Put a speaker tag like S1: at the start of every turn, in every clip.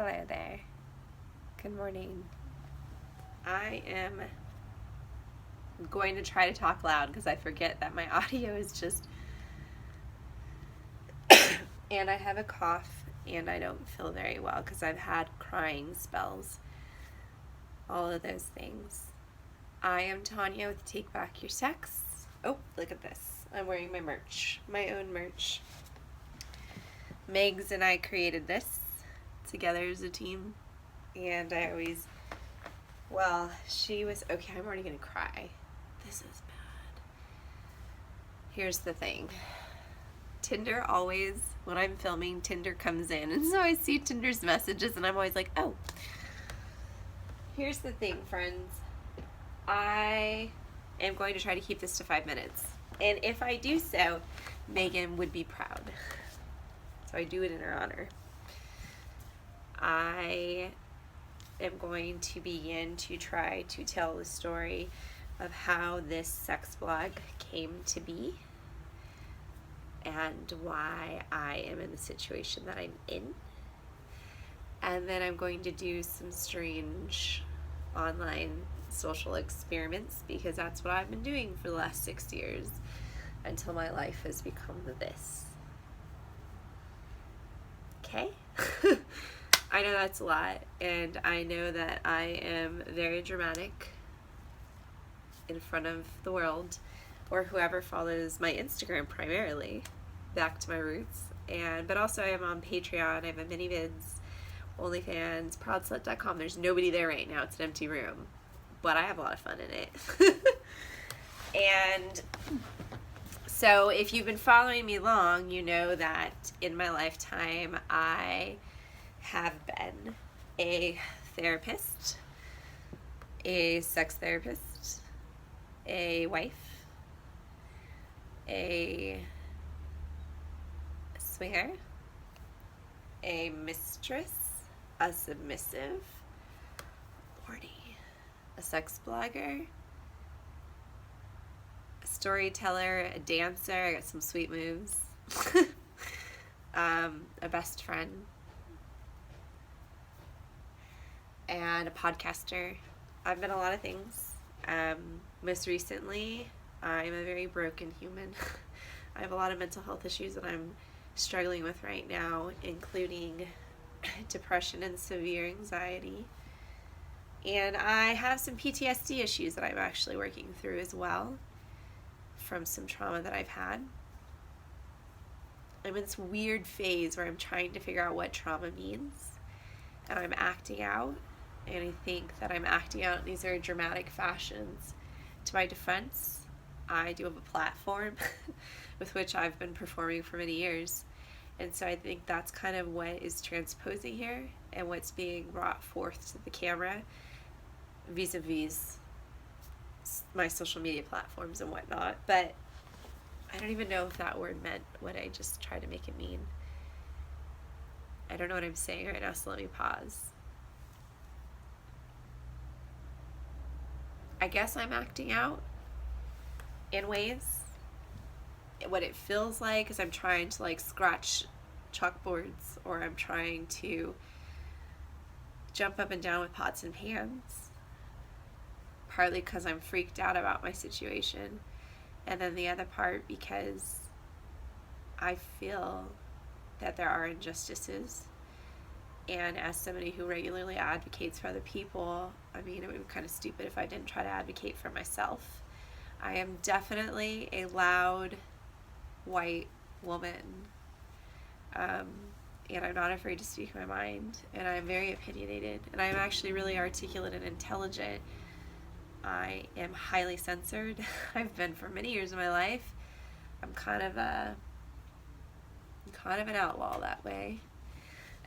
S1: Hello there. Good morning. I am going to try to talk loud because I forget that my audio is just and I have a cough and I don't feel very well because I've had crying spells. All of those things. I am Tanya with Take Back Your Sex. Oh, look at this. I'm wearing my merch, my own merch. Megs and I created this together as a team, and she was, okay, I'm already gonna cry. This is bad. Here's the thing. Tinder always, when I'm filming, Tinder comes in, and so I see Tinder's messages, and I'm always like, oh. Here's the thing, friends. I am going to try to keep this to 5 minutes, and if I do so, Megan would be proud. So I do it in her honor. I am going to begin to try to tell the story of how this sex blog came to be and why I am in the situation that I'm in. And then I'm going to do some strange online social experiments because that's what I've been doing for the last 6 years until my life has become this. Okay? I know that's a lot, and I know that I am very dramatic in front of the world, or whoever follows my Instagram primarily, back to my roots. But also I am on Patreon, I have a mini-vids, OnlyFans, ProudSlut.com. There's nobody there right now, it's an empty room, but I have a lot of fun in it. And so if you've been following me long, you know that in my lifetime I have been a therapist, a sex therapist, a wife, a swinger, a mistress, a submissive, horny, a sex blogger, a storyteller, a dancer, I got some sweet moves, a best friend, and a podcaster. I've been a lot of things. Most recently, I'm a very broken human. I have a lot of mental health issues that I'm struggling with right now, including depression and severe anxiety. And I have some PTSD issues that I'm actually working through as well from some trauma that I've had. I'm in this weird phase where I'm trying to figure out what trauma means, and I'm acting out. And I think that I'm acting out in these very dramatic fashions. To my defense, I do have a platform with which I've been performing for many years. And so I think that's kind of what is transposing here and what's being brought forth to the camera vis-a-vis my social media platforms and whatnot. But I don't even know if that word meant what I just tried to make it mean. I don't know what I'm saying right now, so let me pause. I guess I'm acting out in ways. What it feels like is I'm trying to scratch chalkboards, or I'm trying to jump up and down with pots and pans, partly because I'm freaked out about my situation, and then the other part because I feel that there are injustices. And as somebody who regularly advocates for other people, I mean, it would be kind of stupid if I didn't try to advocate for myself. I am definitely a loud white woman, and I'm not afraid to speak my mind, and I'm very opinionated, and I'm actually really articulate and intelligent. I am highly censored. I've been for many years of my life. I'm kind of an outlaw that way.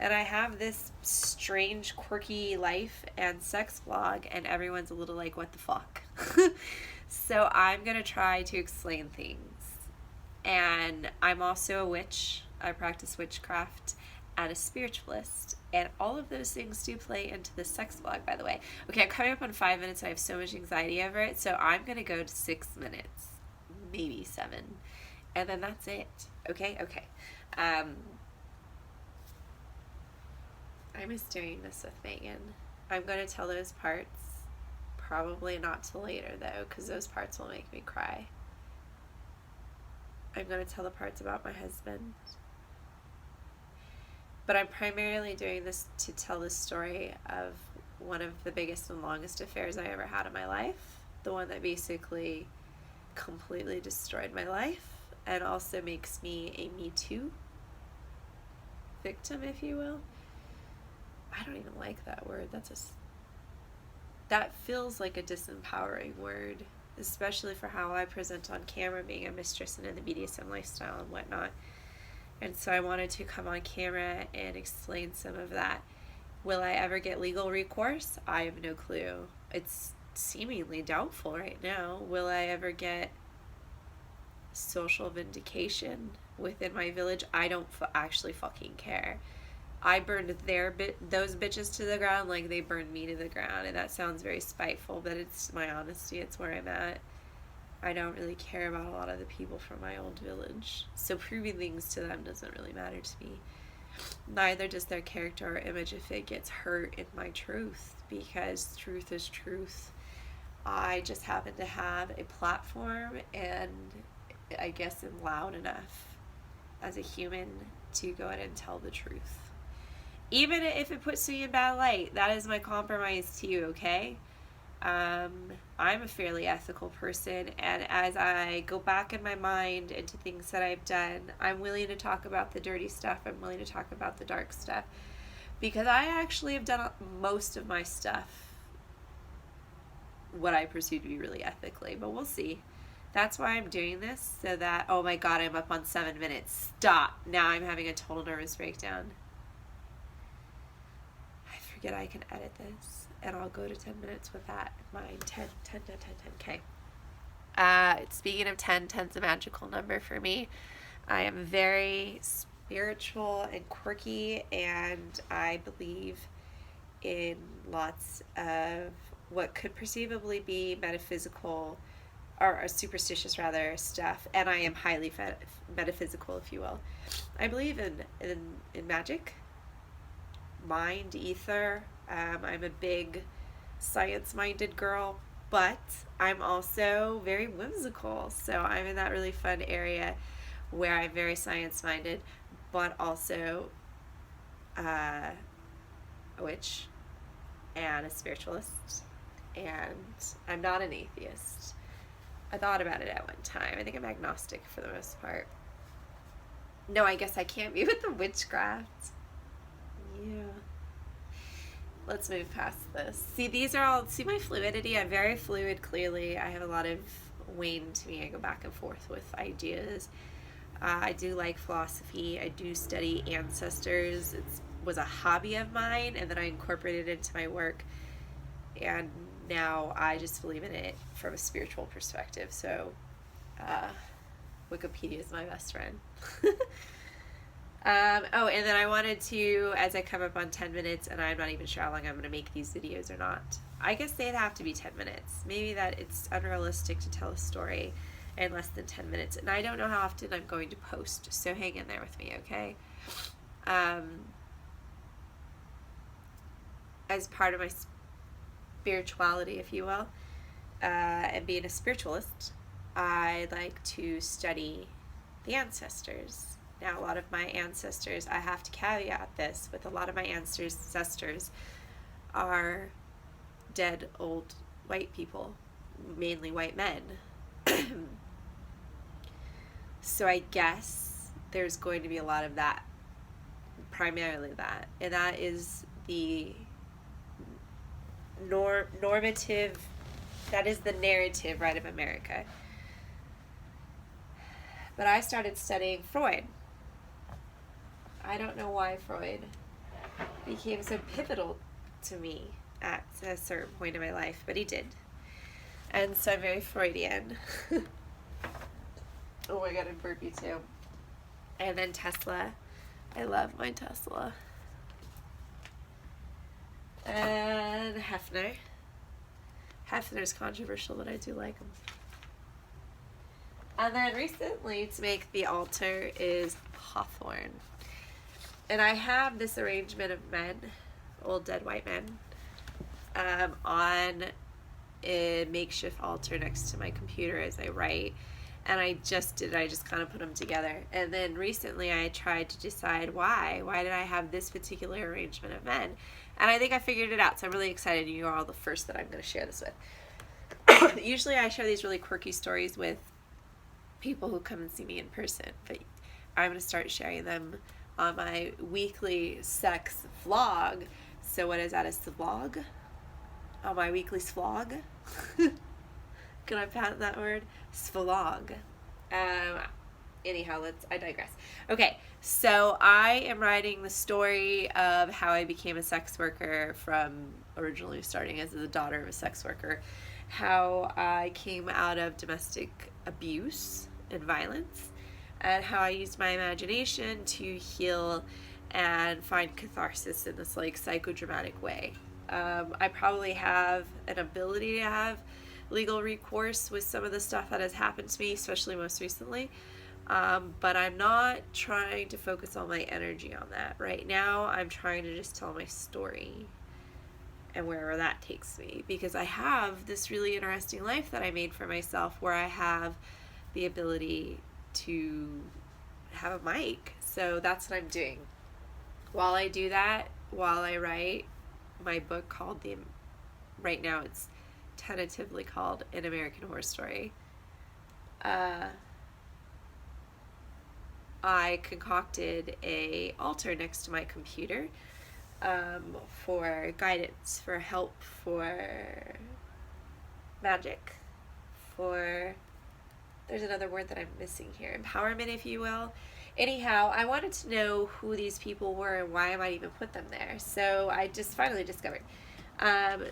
S1: And I have this strange, quirky life and sex blog, and everyone's a little like, what the fuck? So I'm going to try to explain things. And I'm also a witch. I practice witchcraft and a spiritualist. And all of those things do play into the sex blog, by the way. Okay, I'm coming up on 5 minutes. I have so much anxiety over it. So I'm going to go to 6 minutes, maybe 7. And then that's it. Okay. I I miss doing this with Megan. I'm going to tell those parts. Probably not till later, though, because those parts will make me cry. I'm going to tell the parts about my husband. But I'm primarily doing this to tell the story of one of the biggest and longest affairs I ever had in my life. The one that basically completely destroyed my life and also makes me a Me Too victim, if you will. I don't even like that word. That feels like a disempowering word, especially for how I present on camera, being a mistress and in the BDSM lifestyle and whatnot. And so I wanted to come on camera and explain some of that. Will I ever get legal recourse? I have no clue. It's seemingly doubtful right now. Will I ever get social vindication within my village? I don't actually fucking care. I burned those bitches to the ground like they burned me to the ground, and that sounds very spiteful, but it's my honesty. It's where I'm at. I don't really care about a lot of the people from my old village, so proving things to them doesn't really matter to me. Neither does their character or image if it gets hurt in my truth, because truth is truth. I just happen to have a platform, and I guess I'm loud enough as a human to go ahead and tell the truth. Even if it puts me in bad light, that is my compromise to you, okay? I'm a fairly ethical person, and as I go back in my mind into things that I've done, I'm willing to talk about the dirty stuff. I'm willing to talk about the dark stuff, because I actually have done most of my stuff what I perceive to be really ethically, but we'll see. That's why I'm doing this, so that, oh my god, I'm up on 7 minutes. Stop. Now I'm having a total nervous breakdown. I forget I can edit this, and I'll go to 10 minutes with that in mind. 10, okay. Speaking of 10, 10's a magical number for me. I am very spiritual and quirky, and I believe in lots of what could perceivably be metaphysical, or superstitious rather, stuff, and I am highly metaphysical, if you will. I believe in magic, mind, ether. I'm a big science-minded girl, but I'm also very whimsical, so I'm in that really fun area where I'm very science-minded, but also a witch and a spiritualist, and I'm not an atheist. I thought about it at one time. I think I'm agnostic for the most part. No, I guess I can't be with the witchcraft. Yeah. Let's move past this. See, these are all, see my fluidity? I'm very fluid, clearly. I have a lot of wane to me. I go back and forth with ideas. I do like philosophy. I do study ancestors. It was a hobby of mine, and then I incorporated it into my work. And now I just believe in it from a spiritual perspective. So Wikipedia is my best friend. Oh, and then I wanted to, as I come up on 10 minutes, and I'm not even sure how long I'm going to make these videos or not. I guess they'd have to be 10 minutes. Maybe that it's unrealistic to tell a story in less than 10 minutes. And I don't know how often I'm going to post, so hang in there with me, okay? As part of my spirituality, if you will, and being a spiritualist, I like to study the ancestors. Now, a lot of my ancestors, I have to caveat this with, a lot of my ancestors are dead old white people, mainly white men. So I guess there's going to be a lot of that, primarily that, and that is the normative, that is the narrative, right, of America. But I started studying Freud. I don't know why Freud became so pivotal to me at a certain point in my life, but he did. And so I'm very Freudian. Oh my god, I'm burpy too. And then Tesla. I love my Tesla. And Hefner. Hefner's controversial, but I do like him. And then recently, to make the altar, is Hawthorne. And I have this arrangement of men old dead white men, on a makeshift altar next to my computer as I write. And I just kind of put them together. And then recently I tried to decide why did I have this particular arrangement of men? And I think I figured it out. So I'm really excited. You are all the first that I'm going to share this with. Usually I share these really quirky stories with people who come and see me in person, but I'm going to start sharing them on my weekly sex vlog. So what is that? Is the vlog? On my weekly vlog? Can I patent that word? Svlog. Anyhow, I digress. Okay, so I am writing the story of how I became a sex worker, from originally starting as the daughter of a sex worker, how I came out of domestic abuse and violence, and how I used my imagination to heal and find catharsis in this like psychodramatic way. I probably have an ability to have legal recourse with some of the stuff that has happened to me, especially most recently. But I'm not trying to focus all my energy on that. Right now, I'm trying to just tell my story and wherever that takes me, because I have this really interesting life that I made for myself where I have the ability to have a mic. So that's what I'm doing. While I do that, while I write my book called right now it's tentatively called An American Horror Story, I concocted a altar next to my computer for guidance, for help, for magic, for, there's another word that I'm missing here, empowerment, if you will. Anyhow, I wanted to know who these people were and why I might even put them there. So I just finally discovered.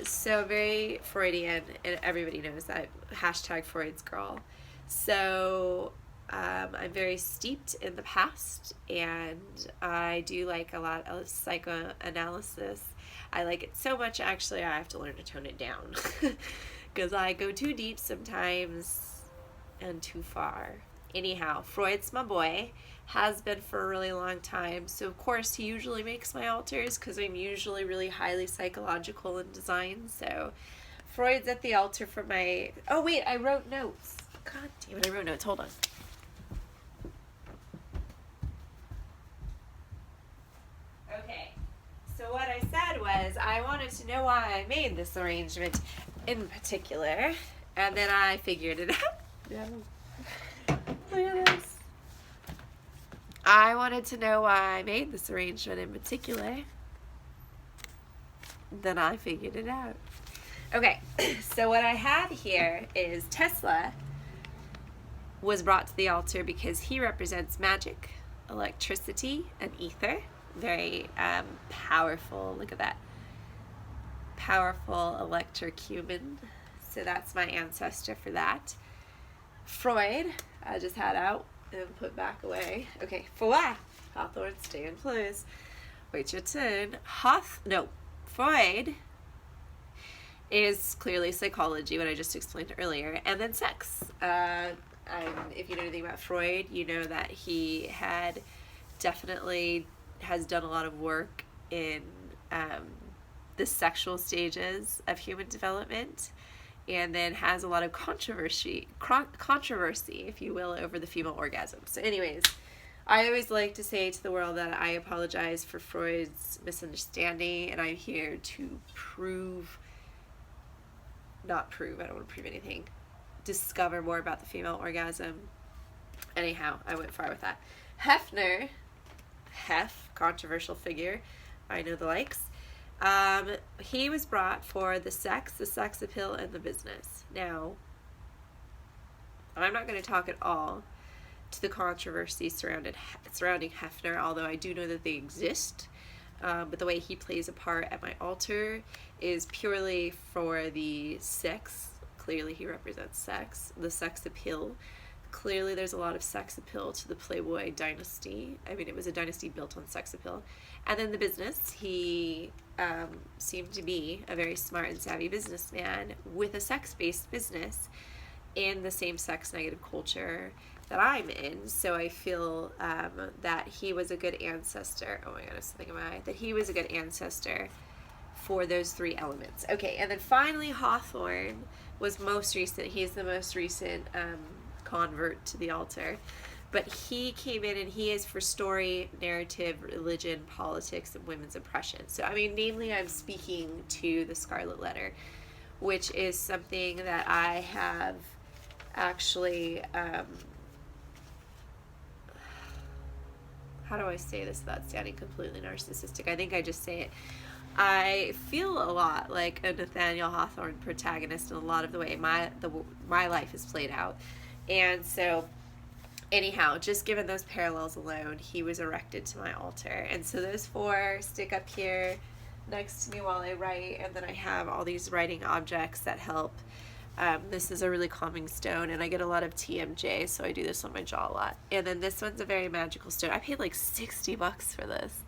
S1: So very Freudian, and everybody knows that. Hashtag Freud's girl. So I'm very steeped in the past, and I do like a lot of psychoanalysis. I like it so much, actually, I have to learn to tone it down because I go too deep sometimes and too far. Anyhow, Freud's my boy, has been for a really long time. So of course he usually makes my altars because I'm usually really highly psychological in design. So Freud's at the altar for my, oh wait, I wrote notes. God damn it, I wrote notes, hold on. Okay, so what I said was I wanted to know why I made this arrangement in particular, and then I figured it out. Yeah. Look at this. I wanted to know why I made this arrangement in particular. Then I figured it out. Okay, so what I have here is Tesla was brought to the altar because he represents magic, electricity, and ether. Very powerful, look at that. Powerful electric human. So that's my ancestor for that. Freud, I just had out and put back away. Okay, Hawthorne, stay in place. Wait your turn. Freud is clearly psychology, what I just explained earlier, and then sex. If you know anything about Freud, you know that he has done a lot of work in the sexual stages of human development, and then has a lot of controversy, if you will, over the female orgasm. So anyways, I always like to say to the world that I apologize for Freud's misunderstanding, and I'm here to I don't want to prove anything, discover more about the female orgasm. Anyhow, I went far with that. Hefner, controversial figure, I know the likes. He was brought for the sex appeal, and the business. Now, I'm not going to talk at all to the controversy surrounding Hefner, although I do know that they exist. But the way he plays a part at my altar is purely for the sex. Clearly he represents sex, the sex appeal. Clearly there's a lot of sex appeal to the Playboy dynasty. I mean, it was a dynasty built on sex appeal. And then the business, he seemed to be a very smart and savvy businessman with a sex-based business in the same sex negative culture that I'm in. So I feel that he was a good ancestor. Oh my goodness, that he was a good ancestor for those three elements. Okay, and then finally Hawthorne was most recent. He's the most recent convert to the altar. But he came in and he is for story, narrative, religion, politics, and women's oppression. So, I mean, namely, I'm speaking to the Scarlet Letter, which is something that I have actually, how do I say this without sounding completely narcissistic? I think I just say it. I feel a lot like a Nathaniel Hawthorne protagonist in a lot of the way my life is played out. And so, anyhow, just given those parallels alone, he was erected to my altar. And so those four stick up here next to me while I write, and then I have all these writing objects that help. This is a really calming stone, and I get a lot of TMJ, so I do this on my jaw a lot. And then this one's a very magical stone. I paid like $60 for this.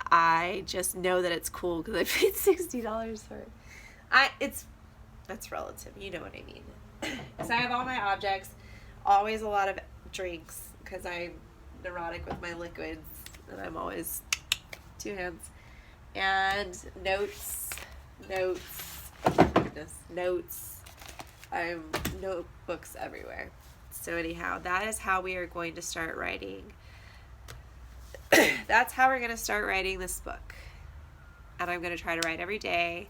S1: I just know that it's cool because I paid $60 for it. That's relative, you know what I mean. So I have all my objects, always a lot of drinks because I'm neurotic with my liquids, and I'm always two hands, and notes. I'm notebooks everywhere. So anyhow, that is how we are going to start writing. That's how we're going to start writing this book. And I'm going to try to write every day.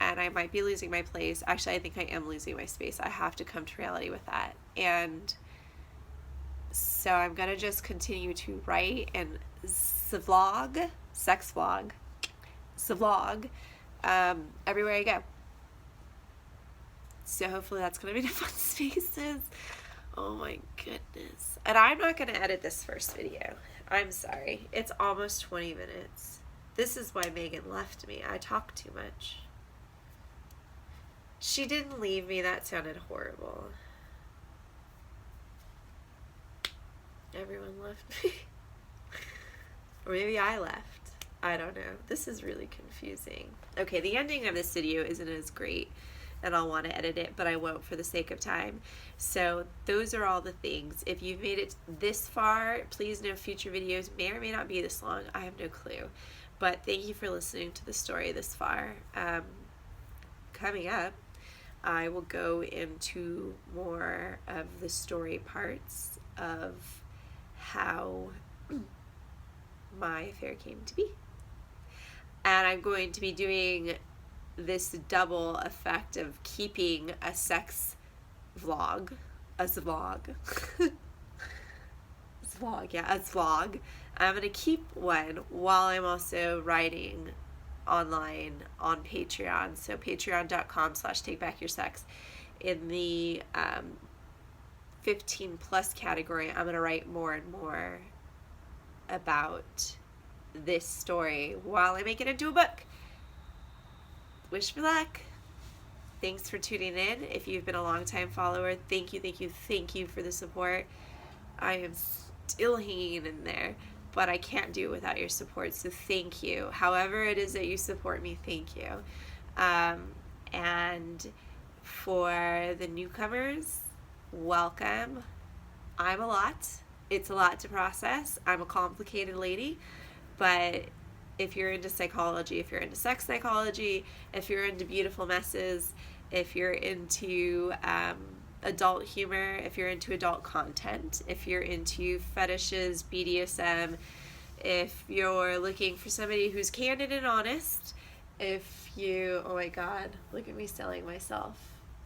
S1: And I might be losing my place. Actually, I think I am losing my space. I have to come to reality with that. And so I'm going to just continue to write and vlog, everywhere I go. So hopefully that's going to be the fun spaces. Oh my goodness. And I'm not going to edit this first video. I'm sorry. It's almost 20 minutes. This is why Megan left me. I talk too much. She didn't leave me. That sounded horrible. Everyone left me. Or maybe I left. I don't know. This is really confusing. Okay, the ending of this video isn't as great, and I'll want to edit it, but I won't for the sake of time. So those are all the things. If you've made it this far, please know future videos may or may not be this long. I have no clue. But thank you for listening to the story this far. Coming up, I will go into more of the story parts of how my affair came to be. And I'm going to be doing this double effect of keeping a sex vlog, a vlog. I'm going to keep one while I'm also writing online on Patreon. So patreon.com/takebackyoursex. In the 15 plus category, I'm going to write more and more about this story while I make it into a book. Wish me luck. Thanks for tuning in. If you've been a long-time follower, thank you for the support. I am still hanging in there, but I can't do it without your support, so thank you. However it is that you support me, thank you. And for the newcomers, welcome. I'm a lot. It's a lot to process. I'm a complicated lady, but if you're into psychology, if you're into sex psychology, if you're into beautiful messes, if you're into adult humor, if you're into adult content, if you're into fetishes, BDSM, if you're looking for somebody who's candid and honest, if you, oh my God, look at me selling myself.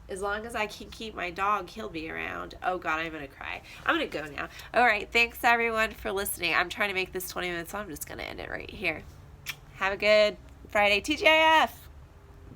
S1: As long as I can keep my dog, he'll be around. Oh God, I'm gonna cry. I'm gonna go now. All right, thanks everyone for listening. I'm trying to make this 20 minutes, so I'm just gonna end it right here. Have a good Friday, TGIF!